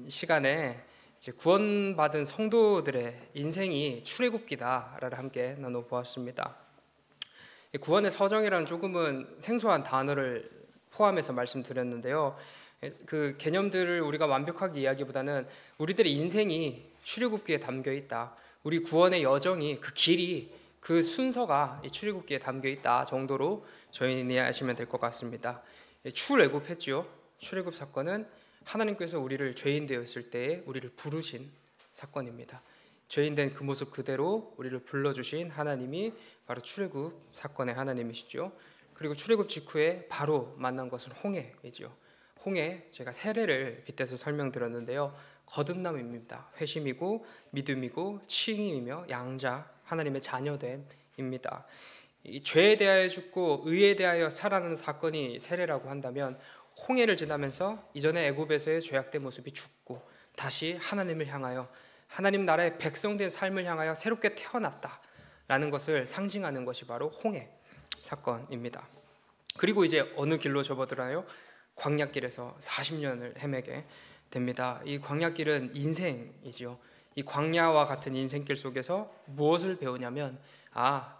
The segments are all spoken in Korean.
시간에 이제 구원받은 성도들의 인생이 출애굽기다를 함께 나눠보았습니다. 구원의 서정이라는 조금은 생소한 단어를 포함해서 말씀드렸는데요. 그 개념들을 우리가 완벽하게 이야기보다는 우리들의 인생이 출애굽기에 담겨 있다. 우리 구원의 여정이 그 길이 그 순서가 이 출애굽기에 담겨 있다 정도로 저희는 이해하시면 될 것 같습니다. 출애굽했지요. 출애굽 사건은 하나님께서 우리를 죄인 되었을 때에 우리를 부르신 사건입니다. 죄인 된 그 모습 그대로 우리를 불러주신 하나님이 바로 출애굽 사건의 하나님이시죠. 그리고 출애굽 직후에 바로 만난 것은 홍해이죠. 홍해, 제가 세례를 빗대서 설명드렸는데요. 거듭남입니다. 회심이고 믿음이고 칭의이며 양자, 하나님의 자녀됨입니다. 이 죄에 대하여 죽고 의에 대하여 살아나는 사건이 세례라고 한다면, 홍해를 지나면서 이전에 애굽에서의 죄악된 모습이 죽고 다시 하나님을 향하여 하나님 나라의 백성된 삶을 향하여 새롭게 태어났다라는 것을 상징하는 것이 바로 홍해 사건입니다. 그리고 이제 어느 길로 접어들어요? 광야길에서 40년을 헤매게 됩니다. 이 광야길은 인생이지요. 이 광야와 같은 인생길 속에서 무엇을 배우냐면,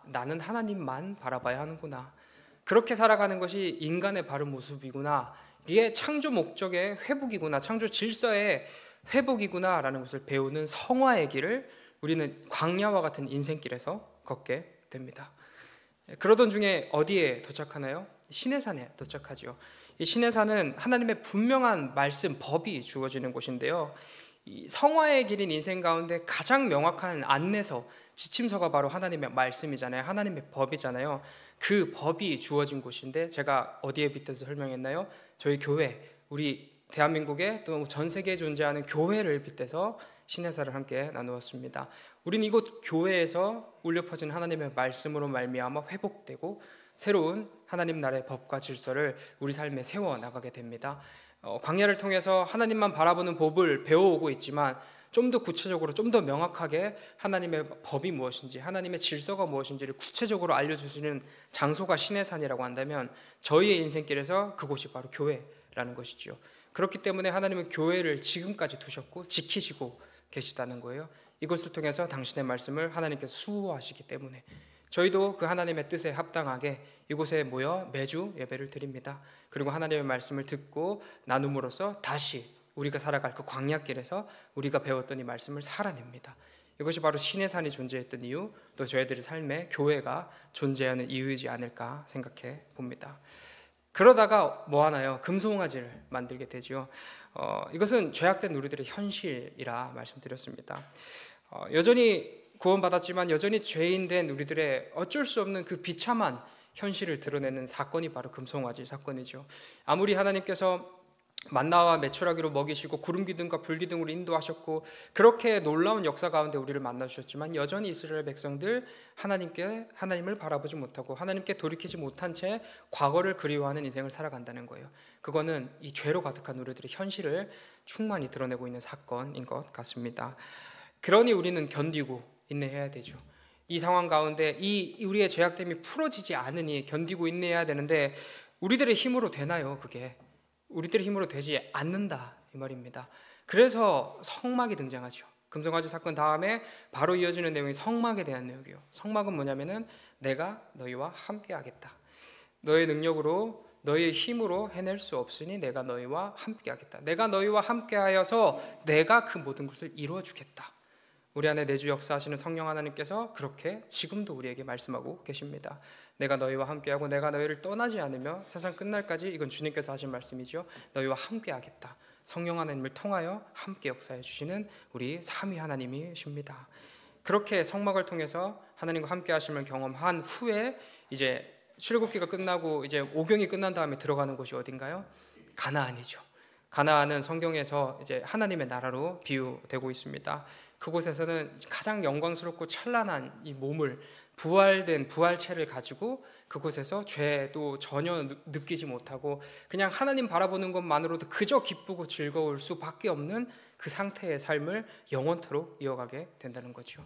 나는 하나님만 바라봐야 하는구나. 그렇게 살아가는 것이 인간의 바른 모습이구나. 이게 창조 목적의 회복이구나. 창조 질서의 회복이구나 라는 것을 배우는 성화의 길을 우리는 광야와 같은 인생길에서 걷게 됩니다. 그러던 중에 어디에 도착하나요? 시내산에 도착하죠. 이 시내산은 하나님의 분명한 말씀, 법이 주어지는 곳인데요. 이 성화의 길인 인생 가운데 가장 명확한 안내서, 지침서가 바로 하나님의 말씀이잖아요. 하나님의 법이잖아요. 그 법이 주어진 곳인데, 제가 어디에 빗대서 설명했나요? 저희 교회, 우리 대한민국에 또 전 세계에 존재하는 교회를 빗대서 시내사를 함께 나누었습니다. 우리는 이곳 교회에서 울려 퍼진 하나님의 말씀으로 말미암아 회복되고 새로운 하나님 나라의 법과 질서를 우리 삶에 세워 나가게 됩니다. 광야를 통해서 하나님만 바라보는 법을 배워오고 있지만, 좀 더 구체적으로, 좀 더 명확하게 하나님의 법이 무엇인지, 하나님의 질서가 무엇인지를 구체적으로 알려주시는 장소가 시내산이라고 한다면, 저희의 인생길에서 그곳이 바로 교회라는 것이죠. 그렇기 때문에 하나님은 교회를 지금까지 두셨고 지키시고 계시다는 거예요. 이것을 통해서 당신의 말씀을 하나님께서 수호하시기 때문에 저희도 그 하나님의 뜻에 합당하게 이곳에 모여 매주 예배를 드립니다. 그리고 하나님의 말씀을 듣고 나눔으로써 다시 우리가 살아갈 그 광야길에서 우리가 배웠던 이 말씀을 살아냅니다. 이것이 바로 시내산이 존재했던 이유, 또 저희들의 삶에 교회가 존재하는 이유이지 않을까 생각해 봅니다. 그러다가 뭐 하나요? 금송아지를 만들게 되죠. 이것은 죄악된 우리들의 현실이라 말씀드렸습니다. 여전히 구원받았지만 여전히 죄인된 우리들의 어쩔 수 없는 그 비참한 현실을 드러내는 사건이 바로 금송아지 사건이죠. 아무리 하나님께서 만나와 메추라기로 먹이시고 구름기둥과 불기둥으로 인도하셨고 그렇게 놀라운 역사 가운데 우리를 만나주셨지만, 여전히 이스라엘 백성들 하나님을 바라보지 못하고 하나님께 돌이키지 못한 채 과거를 그리워하는 인생을 살아간다는 거예요. 그거는 이 죄로 가득한 우리들의 현실을 충만히 드러내고 있는 사건인 것 같습니다. 그러니 우리는 견디고 인내해야 되죠. 이 상황 가운데 이 우리의 죄악됨이 풀어지지 않으니 견디고 인내해야 되는데, 우리들의 힘으로 되나요? 그게 우리들의 힘으로 되지 않는다 이 말입니다. 그래서 성막이 등장하죠. 금송아지 사건 다음에 바로 이어지는 내용이 성막에 대한 내용이에요. 성막은 뭐냐면은, 내가 너희와 함께 하겠다. 너의 능력으로, 너의 힘으로 해낼 수 없으니 내가 너희와 함께 하겠다. 내가 너희와 함께 하여서 내가 그 모든 것을 이루어 주겠다. 우리 안에 내주 역사하시는 성령 하나님께서 그렇게 지금도 우리에게 말씀하고 계십니다. 내가 너희와 함께하고 내가 너희를 떠나지 않으며 세상 끝날까지, 이건 주님께서 하신 말씀이죠. 너희와 함께하겠다. 성령 하나님을 통하여 함께 역사해 주시는 우리 삼위 하나님이십니다. 그렇게 성막을 통해서 하나님과 함께 하심을 경험한 후에 이제 출애굽기가 끝나고 이제 오경이 끝난 다음에 들어가는 곳이 어딘가요? 가나안이죠. 가나안은 성경에서 이제 하나님의 나라로 비유되고 있습니다. 그곳에서는 가장 영광스럽고 찬란한 이 몸을, 부활된 부활체를 가지고 그곳에서 죄도 전혀 느끼지 못하고 그냥 하나님 바라보는 것만으로도 그저 기쁘고 즐거울 수밖에 없는 그 상태의 삶을 영원토록 이어가게 된다는 거죠.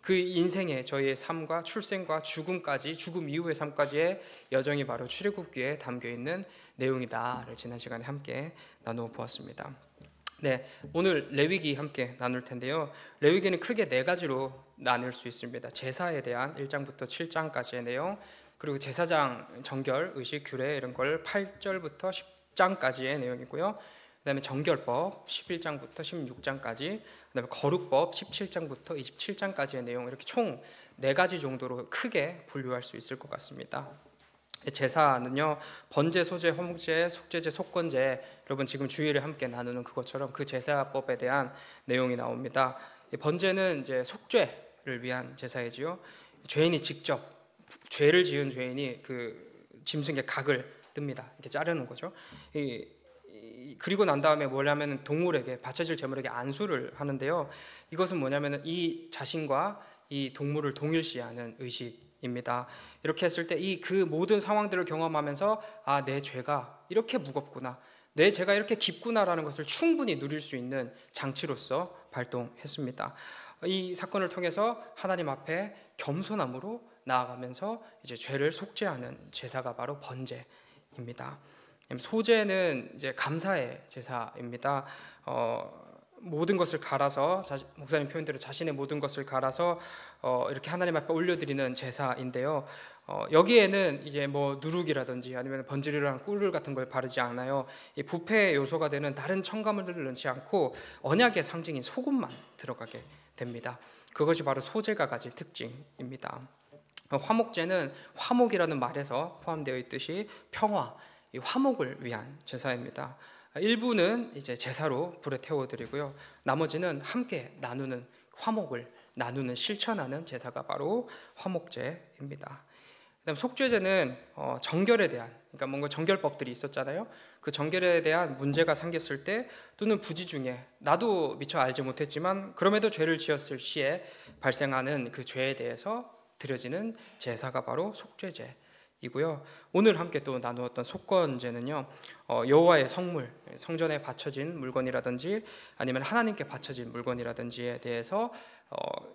그 인생의 저희의 삶과 출생과 죽음까지, 죽음 이후의 삶까지의 여정이 바로 출애굽기에 담겨있는 내용이다를 지난 시간에 함께 나누어 보았습니다. 네, 오늘 레위기 함께 나눌 텐데요. 레위기는 크게 네 가지로 나눌 수 있습니다. 제사에 대한 1장부터 7장까지의 내용, 그리고 제사장 정결, 의식, 규례 이런 걸 8절부터 10장까지의 내용이고요. 그다음에 정결법 11장부터 16장까지, 그다음에 거룩법 17장부터 27장까지의 내용, 이렇게 총 네 가지 정도로 크게 분류할 수 있을 것 같습니다. 제사는요, 번제, 소제, 화목제, 속죄제, 속건제, 여러분 지금 주일에 함께 나누는 그것처럼 그 제사법에 대한 내용이 나옵니다. 번제는 이제 속죄를 위한 제사이지요. 죄인이 직접, 죄를 지은 죄인이 그 짐승의 각을 뜹니다. 이렇게 자르는 거죠. 그리고 난 다음에 뭐냐면 동물에게, 바쳐질 제물에게 안수를 하는데요. 이것은 뭐냐면 이 자신과 이 동물을 동일시하는 의식입니다. 이렇게 했을 때 이 그 모든 상황들을 경험하면서 아, 내 죄가 이렇게 무겁구나, 내 죄가 이렇게 깊구나라는 것을 충분히 누릴 수 있는 장치로서 발동했습니다. 이 사건을 통해서 하나님 앞에 겸손함으로 나아가면서 이제 죄를 속죄하는 제사가 바로 번제입니다. 소제는 이제 감사의 제사입니다. 모든 것을 갈아서, 목사님 표현대로 자신의 모든 것을 갈아서 이렇게 하나님 앞에 올려드리는 제사인데요. 여기에는 이제 뭐 누룩이라든지 아니면 번지르르한 꿀 같은 걸 바르지 않아요. 이 부패 요소가 되는 다른 첨가물들을 넣지 않고 언약의 상징인 소금만 들어가게 됩니다. 그것이 바로 소제가 가진 특징입니다. 화목제는 화목이라는 말에서 포함되어 있듯이 평화, 이 화목을 위한 제사입니다. 일부는 이제 제사로 불에 태워드리고요, 나머지는 함께 나누는, 화목을 나누는, 실천하는 제사가 바로 화목제입니다. 그다음 속죄제는 정결에 대한, 그러니까 뭔가 정결법들이 있었잖아요. 그 정결에 대한 문제가 생겼을 때, 또는 부지 중에 나도 미처 알지 못했지만 그럼에도 죄를 지었을 시에 발생하는 그 죄에 대해서 드려지는 제사가 바로 속죄제이고요. 오늘 함께 또 나누었던 속건제는요, 여호와의 성물, 성전에 바쳐진 물건이라든지 아니면 하나님께 바쳐진 물건이라든지에 대해서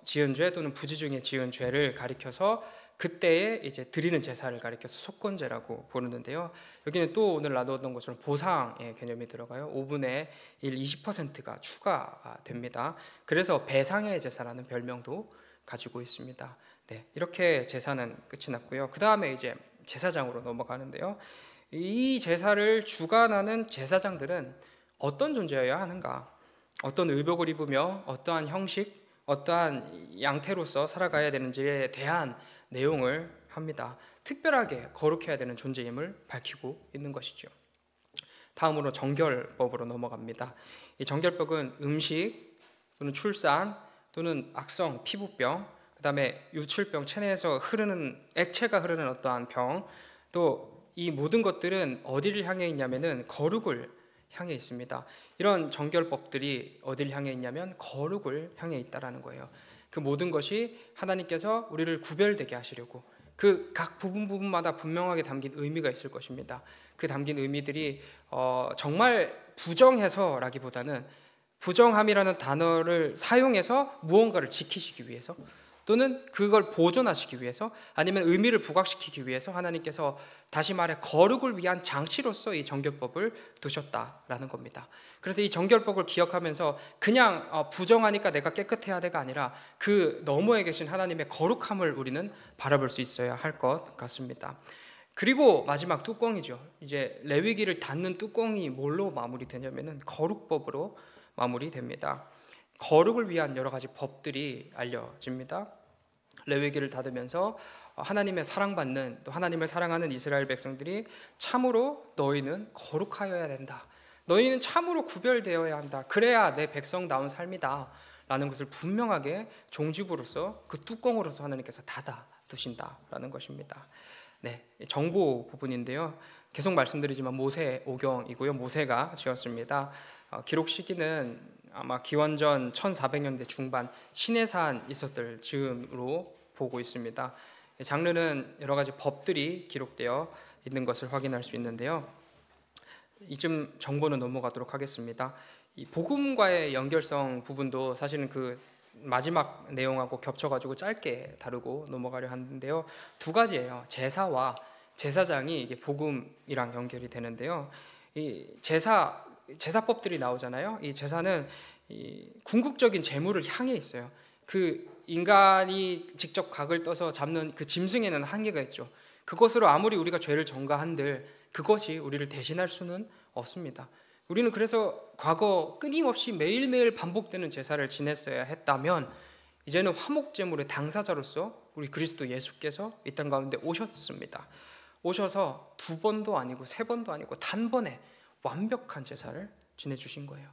지은 죄 또는 부지 중에 지은 죄를 가리켜서 그때에 이제 드리는 제사를 가리켜서 속건제라고 부르는데요. 여기는 또 오늘 나누었던 것처럼 보상의 개념이 들어가요. 5분의 1, 20%가 추가가 됩니다. 그래서 배상의 제사라는 별명도 가지고 있습니다. 네, 이렇게 제사는 끝이 났고요. 그 다음에 이제 제사장으로 넘어가는데요. 이 제사를 주관하는 제사장들은 어떤 존재여야 하는가? 어떤 의복을 입으며 어떠한 형식, 어떠한 양태로서 살아가야 되는지에 대한 내용을 합니다. 특별하게 거룩해야 되는 존재임을 밝히고 있는 것이죠. 다음으로 정결법으로 넘어갑니다. 이 정결법은 음식 또는 출산 또는 악성 피부병, 그 다음에 유출병, 체내에서 흐르는 액체가 흐르는 어떠한 병, 또 이 모든 것들은 어디를 향해 있냐면은 거룩을 향해 있습니다. 이런 정결법들이 어디를 향해 있냐면 거룩을 향해 있다라는 거예요. 그 모든 것이 하나님께서 우리를 구별되게 하시려고, 그 각 부분마다 분명하게 담긴 의미가 있을 것입니다. 그 담긴 의미들이 정말 부정해서라기보다는 부정함이라는 단어를 사용해서 무언가를 지키시기 위해서, 또는 그걸 보존하시기 위해서, 아니면 의미를 부각시키기 위해서 하나님께서 다시 말해 거룩을 위한 장치로서 이 정결법을 두셨다라는 겁니다. 그래서 이 정결법을 기억하면서 그냥 부정하니까 내가 깨끗해야 돼가 아니라 그 너머에 계신 하나님의 거룩함을 우리는 바라볼 수 있어야 할 것 같습니다. 그리고 마지막 뚜껑이죠. 이제 레위기를 닫는 뚜껑이 뭘로 마무리되냐면은 거룩법으로 마무리됩니다. 거룩을 위한 여러 가지 법들이 알려집니다. 레위기를 닫으면서 하나님의 사랑받는, 또 하나님을 사랑하는 이스라엘 백성들이 참으로 너희는 거룩하여야 된다, 너희는 참으로 구별되어야 한다, 그래야 내 백성다운 삶이다 라는 것을 분명하게 종지부로서, 그 뚜껑으로서 하나님께서 닫아 두신다라는 것입니다. 네, 정보 부분인데요. 계속 말씀드리지만 모세오경이고요. 모세가 지었습니다. 기록 시기는 아마 기원전 1400년대 중반 시내산 있었을 즈음으로 보고 있습니다. 장르는 여러 가지 법들이 기록되어 있는 것을 확인할 수 있는데요. 이쯤 정보는 넘어가도록 하겠습니다. 이 복음과의 연결성 부분도 사실은 그 마지막 내용하고 겹쳐가지고 짧게 다루고 넘어가려 하는데요. 두 가지예요. 제사와 제사장이 이게 복음이랑 연결이 되는데요. 이 제사, 제사법들이 나오잖아요. 이 제사는 이 궁극적인 제물을 향해 있어요. 그 인간이 직접 각을 떠서 잡는 그 짐승에는 한계가 있죠. 그것으로 아무리 우리가 죄를 전가한들 그것이 우리를 대신할 수는 없습니다. 우리는 그래서 과거 끊임없이 매일매일 반복되는 제사를 지냈어야 했다면 이제는 화목제물의 당사자로서 우리 그리스도 예수께서 이 땅 가운데 오셨습니다. 오셔서 2번도 아니고 3번도 아니고 단번에 완벽한 제사를 지내주신 거예요.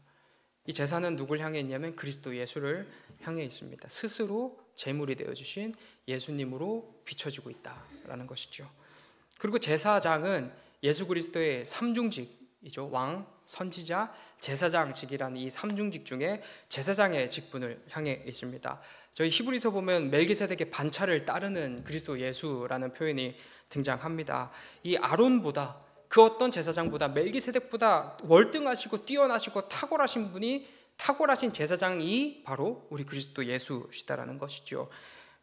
이 제사는 누굴 향해 있냐면 그리스도 예수를 향해 있습니다. 스스로 제물이 되어주신 예수님으로 비춰지고 있다라는 것이죠. 그리고 제사장은 예수 그리스도의 삼중직이죠. 왕, 선지자, 제사장직이라는 이 삼중직 중에 제사장의 직분을 향해 있습니다. 저희 히브리서 보면 멜기세덱의 반차를 따르는 그리스도 예수라는 표현이 등장합니다. 이 아론보다 그 어떤 제사장보다 멜기세덱보다 월등하시고 뛰어나시고 탁월하신 제사장이 바로 우리 그리스도 예수시다라는 것이죠.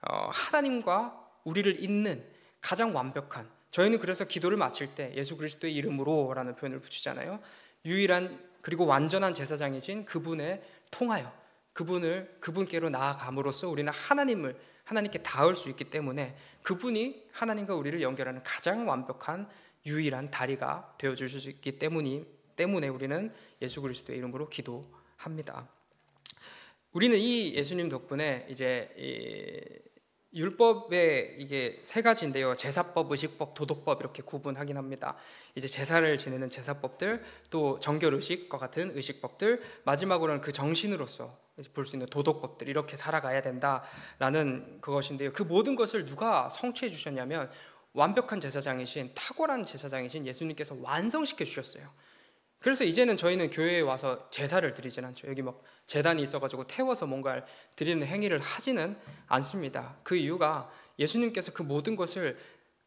하나님과 우리를 잇는 가장 완벽한, 저희는 그래서 기도를 마칠 때 예수 그리스도의 이름으로라는 표현을 붙이잖아요. 유일한 그리고 완전한 제사장이신 그분에 통하여 그분께로 나아감으로써 우리는 하나님께 닿을 수 있기 때문에 그분이 하나님과 우리를 연결하는 가장 완벽한 유일한 다리가 되어주실 수 있기 때문에 우리는 예수 그리스도의 이름으로 기도합니다. 우리는 이 예수님 덕분에 이제 율법의 이게 3가지인데요. 제사법, 의식법, 도덕법 이렇게 구분하긴 합니다. 이제 제사를 지내는 제사법들, 또 정결 의식과 같은 의식법들, 마지막으로는 그 정신으로서 볼 수 있는 도덕법들, 이렇게 살아가야 된다라는 그것인데요. 그 모든 것을 누가 성취해 주셨냐면 완벽한 제사장이신, 탁월한 제사장이신 예수님께서 완성시켜 주셨어요. 그래서 이제는 저희는 교회에 와서 제사를 드리진 않죠. 여기 막 제단이 있어가지고 태워서 뭔가를 드리는 행위를 하지는 않습니다. 그 이유가 예수님께서 그 모든 것을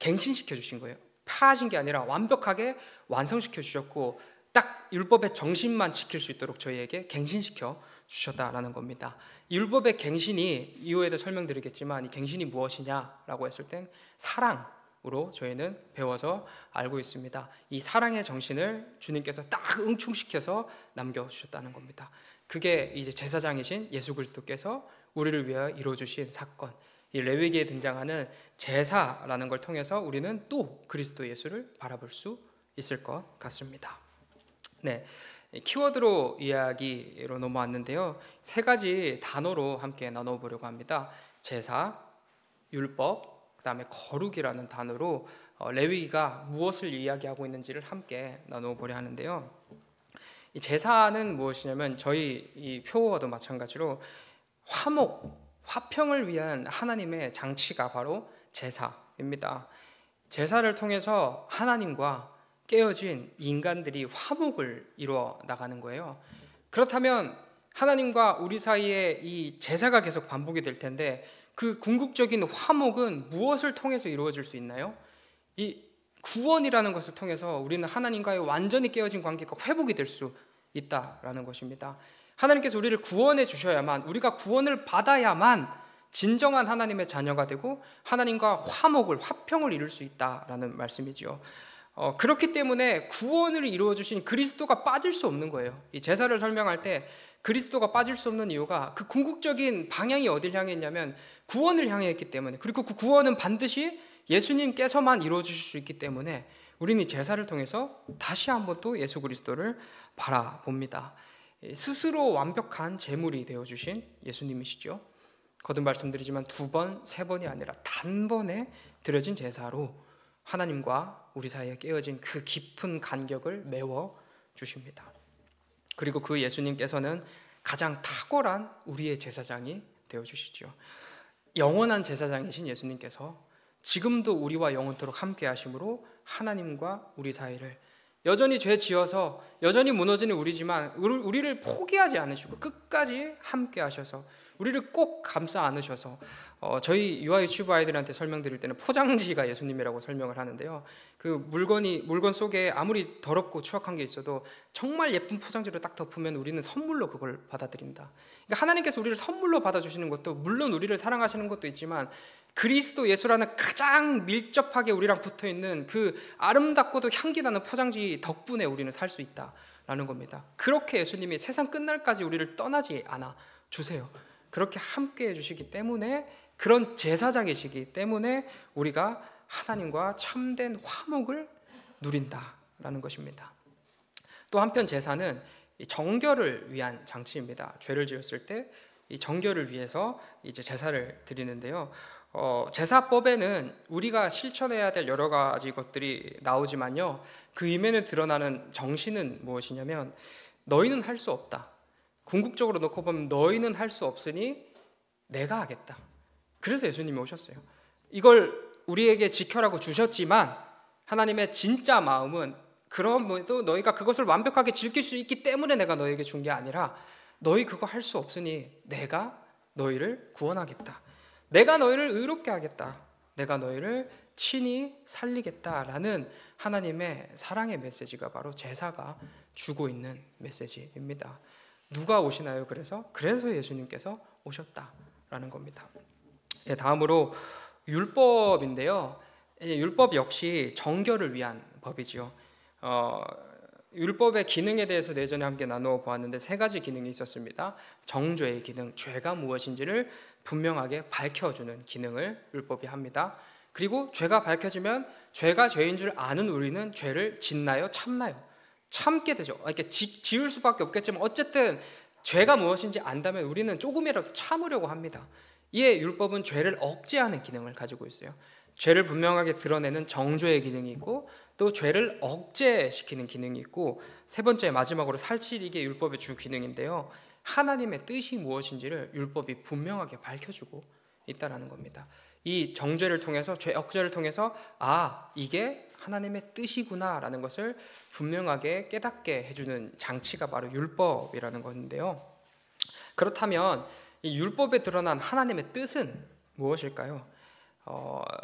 갱신시켜 주신 거예요. 파하신 게 아니라 완벽하게 완성시켜 주셨고 딱 율법의 정신만 지킬 수 있도록 저희에게 갱신시켜 주셨다라는 겁니다. 율법의 갱신이 이후에도 설명드리겠지만 이 갱신이 무엇이냐라고 했을 땐 사랑으로 저희는 배워서 알고 있습니다. 이 사랑의 정신을 주님께서 딱 응축시켜서 남겨주셨다는 겁니다. 그게 이제 제사장이신 예수 그리스도께서 우리를 위하여 이루어주신 사건, 이 레위기에 등장하는 제사라는 걸 통해서 우리는 또 그리스도 예수를 바라볼 수 있을 것 같습니다. 네, 키워드로 이야기로 넘어왔는데요. 3가지 단어로 함께 나눠보려고 합니다. 제사, 율법, 그 다음에 거룩이라는 단어로 레위기가 무엇을 이야기하고 있는지를 함께 나눠보려 하는데요. 이 제사는 무엇이냐면 저희 이 표어도 마찬가지로 화평을 위한 하나님의 장치가 바로 제사입니다. 제사를 통해서 하나님과 깨어진 인간들이 화목을 이루어 나가는 거예요. 그렇다면 하나님과 우리 사이에 이 제사가 계속 반복이 될 텐데 그 궁극적인 화목은 무엇을 통해서 이루어질 수 있나요? 이 구원이라는 것을 통해서 우리는 하나님과의 완전히 깨어진 관계가 회복이 될 수 있다라는 것입니다. 하나님께서 우리를 구원해 주셔야만, 우리가 구원을 받아야만 진정한 하나님의 자녀가 되고 하나님과 화평을 이룰 수 있다라는 말씀이지요. 그렇기 때문에 구원을 이루어 주신 그리스도가 빠질 수 없는 거예요. 이 제사를 설명할 때 그리스도가 빠질 수 없는 이유가 그 궁극적인 방향이 어딜 향해 있냐면 구원을 향해 있기 때문에, 그리고 그 구원은 반드시 예수님께서만 이루어 주실 수 있기 때문에 우리는 이 제사를 통해서 다시 한번 또 예수 그리스도를 바라봅니다. 스스로 완벽한 제물이 되어주신 예수님이시죠. 거듭 말씀드리지만 2번, 3번이 아니라 단번에 드려진 제사로 하나님과 우리 사이에 깨어진 그 깊은 간격을 메워주십니다. 그리고 그 예수님께서는 가장 탁월한 우리의 제사장이 되어주시죠. 영원한 제사장이신 예수님께서 지금도 우리와 영원토록 함께 하심으로 하나님과 우리 사이를 여전히 죄 지어서 여전히 무너지는 우리를 포기하지 않으시고 끝까지 함께 하셔서 우리를 꼭 감싸 안으셔서 저희 유아 유치부 아이들한테 설명드릴 때는 포장지가 예수님이라고 설명을 하는데요. 그 물건 속에 아무리 더럽고 추악한 게 있어도 정말 예쁜 포장지로 딱 덮으면 우리는 선물로 그걸 받아들인다. 그러니까 하나님께서 우리를 선물로 받아주시는 것도 물론 우리를 사랑하시는 것도 있지만 그리스도 예수라는 가장 밀접하게 우리랑 붙어있는 그 아름답고도 향기나는 포장지 덕분에 우리는 살 수 있다라는 라는 겁니다. 그렇게 예수님이 세상 끝날까지 우리를 떠나지 않아 주세요. 그렇게 함께 해주시기 때문에, 그런 제사장이시기 때문에 우리가 하나님과 참된 화목을 누린다라는 것입니다. 또 한편 제사는 정결을 위한 장치입니다. 죄를 지었을 때 이 정결을 위해서 이제 제사를 드리는데요. 제사법에는 우리가 실천해야 될 여러 가지 것들이 나오지만요, 그 이면에 드러나는 정신은 무엇이냐면, 너희는 할 수 없다. 궁극적으로 놓고 보면 너희는 할 수 없으니 내가 하겠다. 그래서 예수님이 오셨어요. 이걸 우리에게 지켜라고 주셨지만 하나님의 진짜 마음은, 그럼에도 너희가 그것을 완벽하게 지킬 수 있기 때문에 내가 너희에게 준 게 아니라, 너희 그거 할 수 없으니 내가 너희를 구원하겠다. 내가 너희를 의롭게 하겠다. 내가 너희를 친히 살리겠다라는 하나님의 사랑의 메시지가 바로 제사가 주고 있는 메시지입니다. 누가 오시나요? 그래서 예수님께서 오셨다라는 겁니다. 다음으로 율법인데요. 율법 역시 정결을 위한 법이지요. 율법의 기능에 대해서 예전에 함께 나누어 보았는데 3가지 기능이 있었습니다. 정죄의 기능, 죄가 무엇인지를 분명하게 밝혀주는 기능을 율법이 합니다. 그리고 죄가 밝혀지면 죄가 죄인 줄 아는 우리는 죄를 짓나요? 참나요? 참게 되죠. 이렇게 지을 수밖에 없겠지만 어쨌든 죄가 무엇인지 안다면 우리는 조금이라도 참으려고 합니다. 이에 율법은 죄를 억제하는 기능을 가지고 있어요. 죄를 분명하게 드러내는 정죄의 기능이 있고, 또 죄를 억제시키는 기능이 있고, 3번째 마지막으로 살찌리게 율법의 주 기능인데요, 하나님의 뜻이 무엇인지를 율법이 분명하게 밝혀주고 있다는 겁니다. 이 정죄를 통해서, 죄 억제를 통해서 이게 하나님의 뜻이구나라는 것을 분명하게 깨닫게 해주는 장치가 바로 율법이라는 건데요. 그렇다면 이 율법에 드러난 하나님의 뜻은 무엇일까요?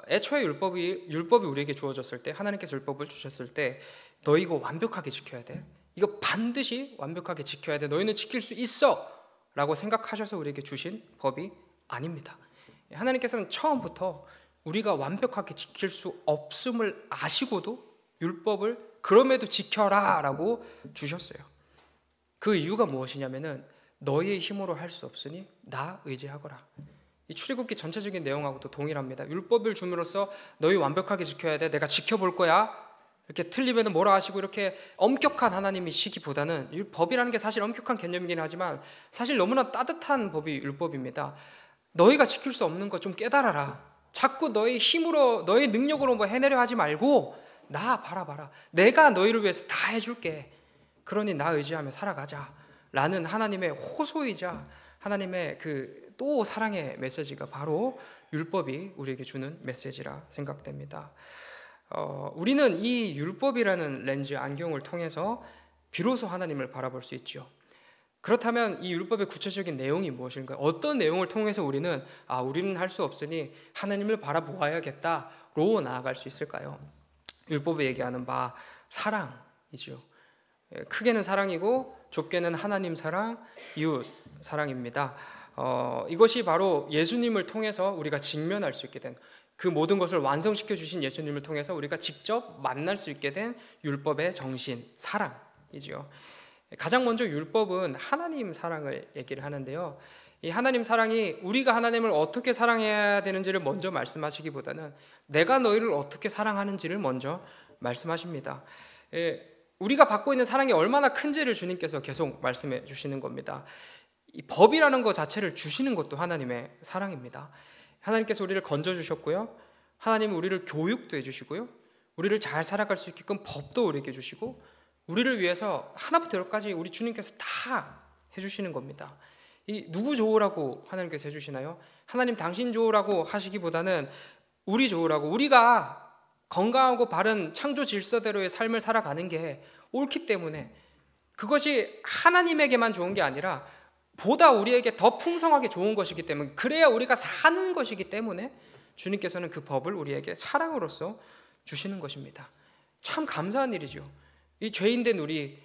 애초에 율법이 우리에게 주어졌을 때, 하나님께서 율법을 주셨을 때 너 이거 완벽하게 지켜야 돼, 이거 반드시 완벽하게 지켜야 돼, 너희는 지킬 수 있어 라고 생각하셔서 우리에게 주신 법이 아닙니다. 하나님께서는 처음부터 우리가 완벽하게 지킬 수 없음을 아시고도 율법을 그럼에도 지켜라 라고 주셨어요. 그 이유가 무엇이냐면은 너희의 힘으로 할 수 없으니 나 의지하거라. 이 출애굽기 전체적인 내용하고도 동일합니다. 율법을 줌으로써 너희 완벽하게 지켜야 돼, 내가 지켜볼 거야, 이렇게 틀리면 뭐라 하시고, 이렇게 엄격한 하나님이시기보다는, 법이라는 게 사실 엄격한 개념이긴 하지만 사실 너무나 따뜻한 법이 율법입니다. 너희가 지킬 수 없는 거 좀 깨달아라. 자꾸 너희 힘으로, 너희 능력으로 뭐 해내려 하지 말고 나 바라봐라. 내가 너희를 위해서 다 해줄게. 그러니 나 의지하며 살아가자 라는 하나님의 호소이자 하나님의 또 사랑의 메시지가 바로 율법이 우리에게 주는 메시지라 생각됩니다. 우리는 이 율법이라는 렌즈 안경을 통해서 비로소 하나님을 바라볼 수 있죠. 그렇다면 이 율법의 구체적인 내용이 무엇인가요? 어떤 내용을 통해서 우리는 할 수 없으니 하나님을 바라보아야겠다로 나아갈 수 있을까요? 율법에 얘기하는 바 사랑이죠. 크게는 사랑이고 좁게는 하나님 사랑, 이웃 사랑입니다. 이것이 바로 예수님을 통해서 우리가 직면할 수 있게 된, 그 모든 것을 완성시켜 주신 예수님을 통해서 우리가 직접 만날 수 있게 된 율법의 정신, 사랑이지요. 가장 먼저 율법은 하나님 사랑을 얘기를 하는데요, 이 하나님 사랑이 우리가 하나님을 어떻게 사랑해야 되는지를 먼저 말씀하시기보다는 내가 너희를 어떻게 사랑하는지를 먼저 말씀하십니다. 우리가 받고 있는 사랑이 얼마나 큰지를 주님께서 계속 말씀해 주시는 겁니다. 이 법이라는 것 자체를 주시는 것도 하나님의 사랑입니다. 하나님께서 우리를 건져주셨고요, 하나님은 우리를 교육도 해주시고요, 우리를 잘 살아갈 수 있게끔 법도 우리에게 주시고, 우리를 위해서 하나부터 열까지 우리 주님께서 다 해주시는 겁니다. 이 누구 좋으라고 하나님께서 해주시나요? 하나님 당신 좋으라고 하시기보다는 우리 좋으라고, 우리가 건강하고 바른 창조 질서대로의 삶을 살아가는 게 옳기 때문에, 그것이 하나님에게만 좋은 게 아니라 보다 우리에게 더 풍성하게 좋은 것이기 때문에, 그래야 우리가 사는 것이기 때문에 주님께서는 그 법을 우리에게 사랑으로서 주시는 것입니다. 참 감사한 일이죠. 이 죄인된 우리,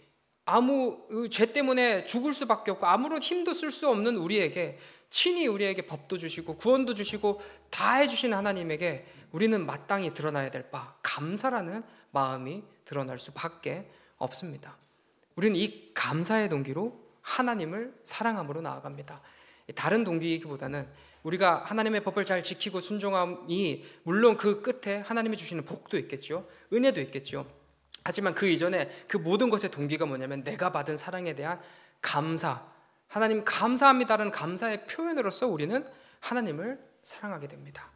죄 때문에 죽을 수밖에 없고 아무런 힘도 쓸 수 없는 우리에게 친히 우리에게 법도 주시고 구원도 주시고 다 해주신 하나님에게 우리는 마땅히 드러나야 될 바 감사라는 마음이 드러날 수밖에 없습니다. 우리는 이 감사의 동기로 하나님을 사랑함으로 나아갑니다. 다른 동기이기보다는 우리가 하나님의 법을 잘 지키고 순종함이 물론 그 끝에 하나님이 주시는 복도 있겠죠. 은혜도 있겠죠. 하지만 그 이전에 그 모든 것의 동기가 뭐냐면 내가 받은 사랑에 대한 감사, 하나님 감사합니다라는 감사의 표현으로서 우리는 하나님을 사랑하게 됩니다.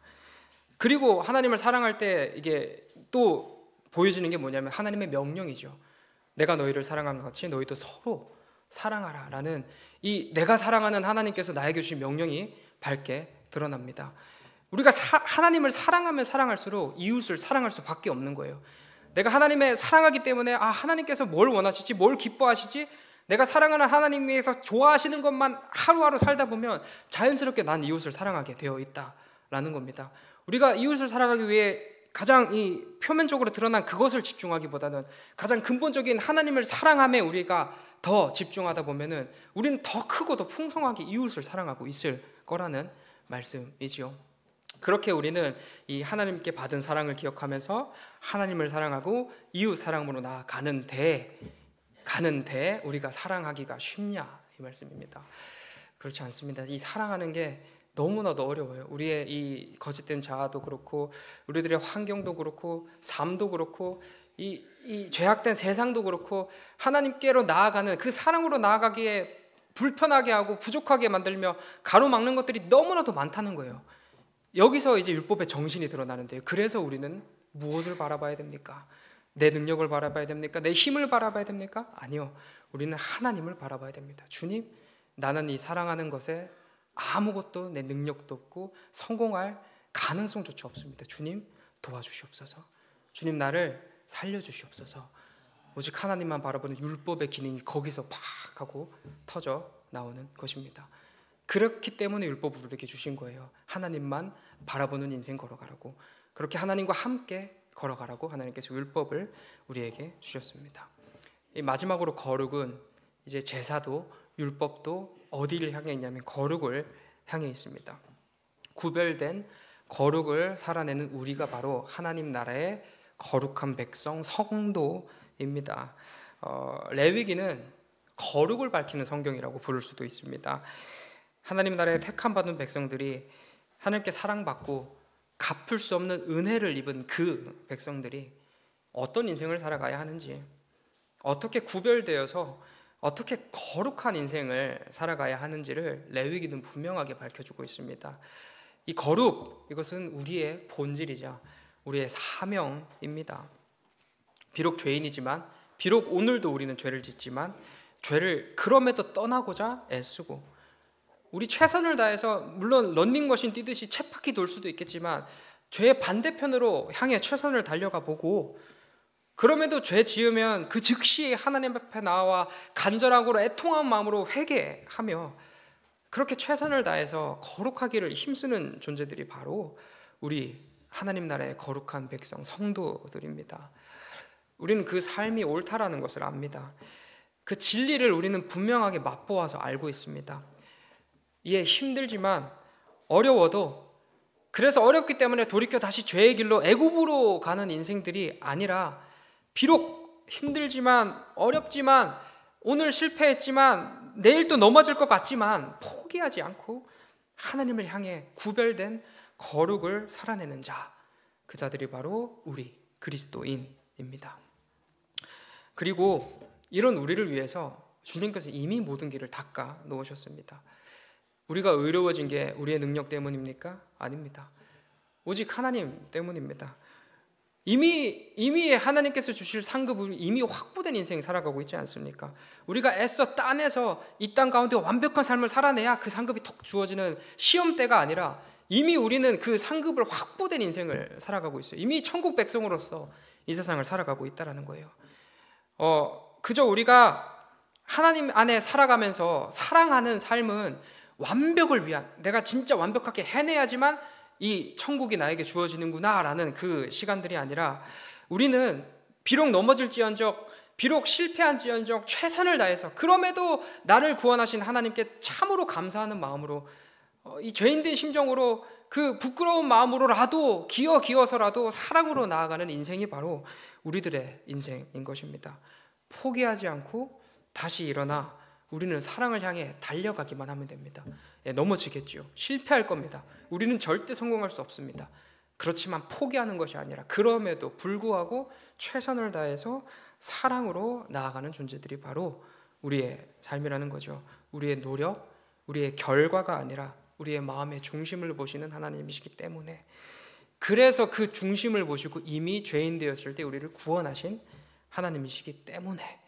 그리고 하나님을 사랑할 때 이게 또 보여지는 게 뭐냐면 하나님의 명령이죠. 내가 너희를 사랑한 것 같이 너희도 서로 사랑하라 라는 이 내가 사랑하는 하나님께서 나에게 주신 명령이 밝게 드러납니다. 우리가 하나님을 사랑하면 사랑할수록 이웃을 사랑할 수밖에 없는 거예요. 내가 하나님의 사랑하기 때문에 하나님께서 뭘 원하시지, 뭘 기뻐하시지, 내가 사랑하는 하나님께서 좋아하시는 것만 하루하루 살다 보면 자연스럽게 난 이웃을 사랑하게 되어 있다라는 겁니다. 우리가 이웃을 사랑하기 위해 가장 이 표면적으로 드러난 그것을 집중하기보다는 가장 근본적인 하나님을 사랑함에 우리가 더 집중하다 보면은 우리는 더 크고 더 풍성하게 이웃을 사랑하고 있을 거라는 말씀이지요. 그렇게 우리는 이 하나님께 받은 사랑을 기억하면서 하나님을 사랑하고 이웃 사랑으로 나아가는데 우리가 사랑하기가 쉽냐 이 말씀입니다. 그렇지 않습니다. 이 사랑하는 게 너무나도 어려워요. 우리의 이 거짓된 자아도 그렇고 우리들의 환경도 그렇고 삶도 그렇고 이 죄악된 세상도 그렇고 하나님께로 나아가는 그 사랑으로 나아가기에 불편하게 하고 부족하게 만들며 가로막는 것들이 너무나도 많다는 거예요. 여기서 이제 율법의 정신이 드러나는데요. 그래서 우리는 무엇을 바라봐야 됩니까? 내 능력을 바라봐야 됩니까? 내 힘을 바라봐야 됩니까? 아니요. 우리는 하나님을 바라봐야 됩니다. 주님, 나는 이 사랑하는 것에 아무것도 내 능력도 없고 성공할 가능성조차 없습니다. 주님, 도와주시옵소서. 주님, 나를 살려주시옵소서. 오직 하나님만 바라보는 율법의 기능이 거기서 팍 하고 터져 나오는 것입니다. 그렇기 때문에 율법을 우리에게 주신 거예요. 하나님만 바라보는 인생 걸어가라고. 그렇게 하나님과 함께 걸어가라고 하나님께서 율법을 우리에게 주셨습니다. 이 마지막으로 거룩은 이제 제사도 율법도 어디를 향해 있냐면 거룩을 향해 있습니다. 구별된 거룩을 살아내는 우리가 바로 하나님 나라의 거룩한 백성 성도입니다. 레위기는 거룩을 밝히는 성경이라고 부를 수도 있습니다. 하나님 나라의 택함 받은 백성들이 하나님께 사랑받고 갚을 수 없는 은혜를 입은 그 백성들이 어떤 인생을 살아가야 하는지, 어떻게 구별되어서 어떻게 거룩한 인생을 살아가야 하는지를 레위기는 분명하게 밝혀주고 있습니다. 이 거룩, 이것은 우리의 본질이자 우리의 사명입니다. 비록 죄인이지만, 비록 오늘도 우리는 죄를 짓지만 죄를 그럼에도 떠나고자 애쓰고 우리 최선을 다해서 물론 런닝머신 뛰듯이 쳇바퀴 돌 수도 있겠지만 죄의 반대편으로 향해 최선을 달려가 보고 그럼에도 죄 지으면 그 즉시 하나님 앞에 나와 간절하고 애통한 마음으로 회개하며 그렇게 최선을 다해서 거룩하기를 힘쓰는 존재들이 바로 우리 하나님 나라의 거룩한 백성 성도들입니다. 우리는 그 삶이 옳다라는 것을 압니다. 그 진리를 우리는 분명하게 맛보아서 알고 있습니다. 이에 힘들지만 어려워도 그래서 어렵기 때문에 돌이켜 다시 죄의 길로 애굽으로 가는 인생들이 아니라 비록 힘들지만 어렵지만 오늘 실패했지만 내일 또 넘어질 것 같지만 포기하지 않고 하나님을 향해 구별된 거룩을 살아내는 자, 그 자들이 바로 우리 그리스도인입니다. 그리고 이런 우리를 위해서 주님께서 이미 모든 길을 닦아 놓으셨습니다. 우리가 의로워진 게 우리의 능력 때문입니까? 아닙니다. 오직 하나님 때문입니다. 이미 하나님께서 주실 상급으로 이미 확보된 인생 살아가고 있지 않습니까? 우리가 애써 딴에서 이 땅 가운데 완벽한 삶을 살아내야 그 상급이 턱 주어지는 시험대가 아니라 이미 우리는 그 상급을 확보된 인생을 살아가고 있어요. 이미 천국 백성으로서 이 세상을 살아가고 있다는 거예요. 그저 우리가 하나님 안에 살아가면서 사랑하는 삶은 완벽을 위한, 내가 진짜 완벽하게 해내야지만 이 천국이 나에게 주어지는구나 라는 그 시간들이 아니라 우리는 비록 넘어질지언정 비록 실패한지언정 최선을 다해서 그럼에도 나를 구원하신 하나님께 참으로 감사하는 마음으로 이 죄인된 심정으로 그 부끄러운 마음으로라도 기어서라도 사랑으로 나아가는 인생이 바로 우리들의 인생인 것입니다. 포기하지 않고 다시 일어나 우리는 사랑을 향해 달려가기만 하면 됩니다. 넘어지겠지요. 실패할 겁니다. 우리는 절대 성공할 수 없습니다. 그렇지만 포기하는 것이 아니라 그럼에도 불구하고 최선을 다해서 사랑으로 나아가는 존재들이 바로 우리의 삶이라는 거죠. 우리의 노력, 우리의 결과가 아니라 우리의 마음의 중심을 보시는 하나님이시기 때문에, 그래서 그 중심을 보시고 이미 죄인 되었을 때 우리를 구원하신 하나님이시기 때문에,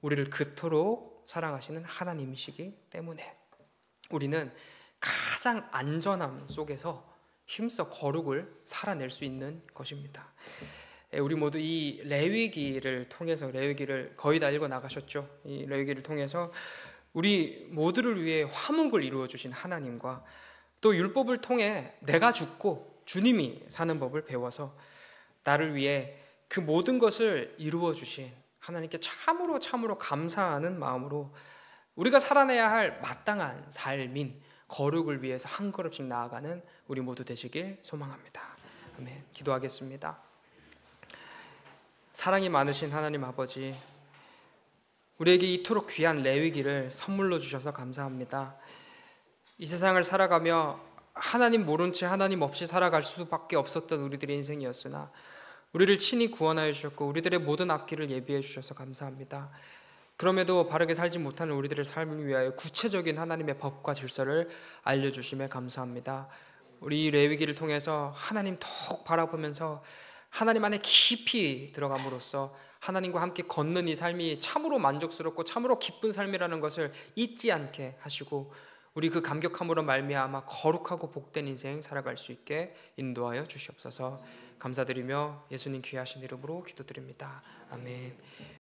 우리를 그토록 사랑하시는 하나님이시기 때문에 우리는 가장 안전함 속에서 힘써 거룩을 살아낼 수 있는 것입니다. 우리 모두 이 레위기를 통해서, 레위기를 거의 다 읽어 나가셨죠. 이 레위기를 통해서 우리 모두를 위해 화목을 이루어 주신 하나님과 또 율법을 통해 내가 죽고 주님이 사는 법을 배워서 나를 위해 그 모든 것을 이루어 주신 하나님께 참으로 감사하는 마음으로 우리가 살아내야 할 마땅한 삶인 거룩을 위해서 한 걸음씩 나아가는 우리 모두 되시길 소망합니다. 아멘. 기도하겠습니다. 사랑이 많으신 하나님 아버지, 우리에게 이토록 귀한 레위기를 선물로 주셔서 감사합니다. 이 세상을 살아가며 하나님 모른 채 하나님 없이 살아갈 수밖에 없었던 우리들의 인생이었으나 우리를 친히 구원하여 주셨고 우리들의 모든 앞길을 예비해 주셔서 감사합니다. 그럼에도 바르게 살지 못하는 우리들의 삶을 위하여 구체적인 하나님의 법과 질서를 알려주심에 감사합니다. 우리 이 레위기를 통해서 하나님 더욱 바라보면서 하나님 안에 깊이 들어감으로써 하나님과 함께 걷는 이 삶이 참으로 만족스럽고 참으로 기쁜 삶이라는 것을 잊지 않게 하시고 우리 그 감격함으로 말미암아 거룩하고 복된 인생 살아갈 수 있게 인도하여 주시옵소서. 감사드리며 예수님 귀하신 이름으로 기도드립니다. 아멘.